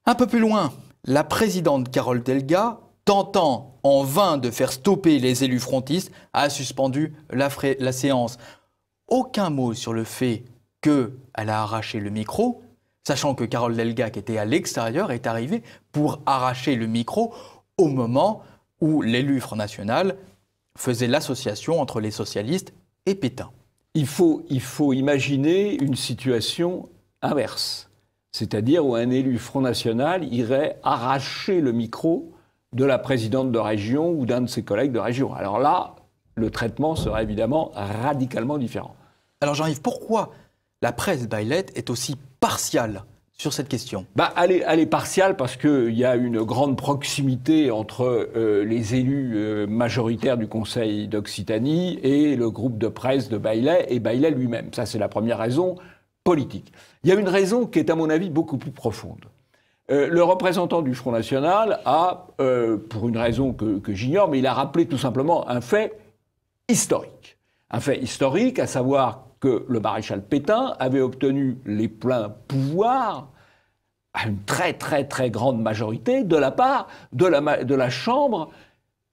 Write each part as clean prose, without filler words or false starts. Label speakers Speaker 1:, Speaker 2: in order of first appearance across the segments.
Speaker 1: Un peu plus loin, la présidente Carole Delga, tentant en vain de faire stopper les élus frontistes, a suspendu la séance. Aucun mot sur le fait qu'elle a arraché le micro, sachant que Carole Delga, qui était à l'extérieur, est arrivée pour arracher le micro au moment où l'élu Front National faisait l'association entre les socialistes et Pétain.
Speaker 2: Il faut imaginer une situation inverse, c'est-à-dire où un élu Front National irait arracher le micro de la présidente de région ou d'un de ses collègues de région. Alors là, le traitement serait évidemment radicalement différent.
Speaker 1: Alors Jean-Yves, pourquoi la presse baïlette est aussi partiale sur cette question?
Speaker 2: Elle est partiale parce qu'il y a une grande proximité entre les élus majoritaires du Conseil d'Occitanie et le groupe de presse de Baillet et Baillet lui-même. Ça, c'est la première raison politique. Il y a une raison qui est, à mon avis, beaucoup plus profonde. Le représentant du Front National a, pour une raison que j'ignore, mais il a rappelé tout simplement un fait historique. Un fait historique, à savoir que le maréchal Pétain avait obtenu les pleins pouvoirs à une très très très grande majorité de la part de la Chambre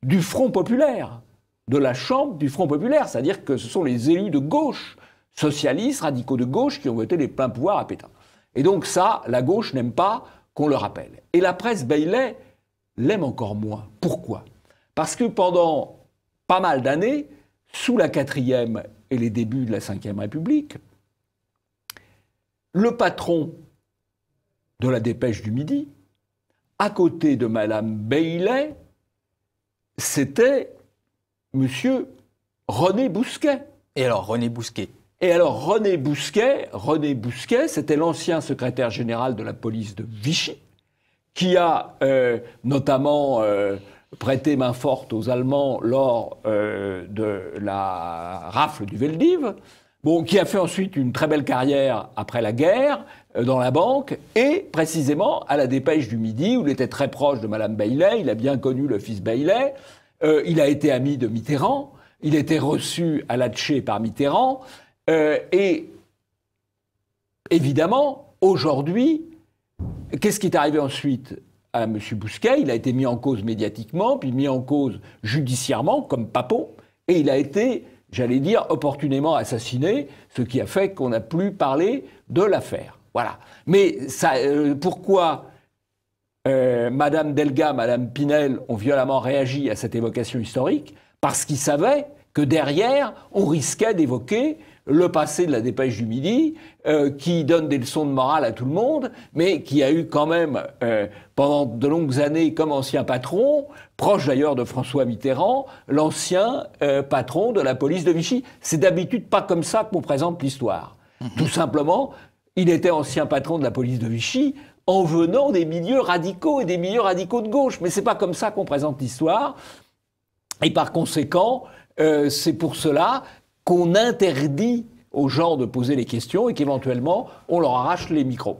Speaker 2: du Front Populaire. De la Chambre du Front Populaire, c'est-à-dire que ce sont les élus de gauche, socialistes, radicaux de gauche, qui ont voté les pleins pouvoirs à Pétain. Et donc ça, la gauche n'aime pas qu'on le rappelle. Et la presse Baillet l'aime encore moins. Pourquoi? Parce que pendant pas mal d'années, sous la 4e et les débuts de la 5e République, le patron de la Dépêche du Midi, à côté de Madame Baillet, c'était Monsieur René Bousquet.
Speaker 1: Et alors, René Bousquet?
Speaker 2: René Bousquet, c'était l'ancien secrétaire général de la police de Vichy, qui a notamment prêté main forte aux Allemands lors de la rafle du Veldiv, qui a fait ensuite une très belle carrière après la guerre dans la banque, et précisément à la Dépêche du Midi, où il était très proche de Madame Baillet, il a bien connu le fils Baillet, il a été ami de Mitterrand, il était reçu à Latché par Mitterrand, et évidemment, aujourd'hui, qu'est-ce qui est arrivé ensuite à M. Bousquet? Il a été mis en cause médiatiquement, puis mis en cause judiciairement, comme Papot, et il a été, j'allais dire, opportunément assassiné, ce qui a fait qu'on n'a plus parlé de l'affaire. Voilà. Mais ça, pourquoi Madame Delga, Madame Pinel ont violemment réagi à cette évocation historique? Parce qu'ils savaient que derrière, on risquait d'évoquer le passé de la Dépêche du Midi, qui donne des leçons de morale à tout le monde, mais qui a eu quand même, pendant de longues années, comme ancien patron, proche d'ailleurs de François Mitterrand, l'ancien patron de la police de Vichy. C'est d'habitude pas comme ça qu'on présente l'histoire. Tout simplement, il était ancien patron de la police de Vichy en venant des milieux radicaux et des milieux radicaux de gauche. Mais c'est pas comme ça qu'on présente l'histoire. Et par conséquent, c'est pour cela qu'on interdit aux gens de poser les questions et qu'éventuellement, on leur arrache les micros.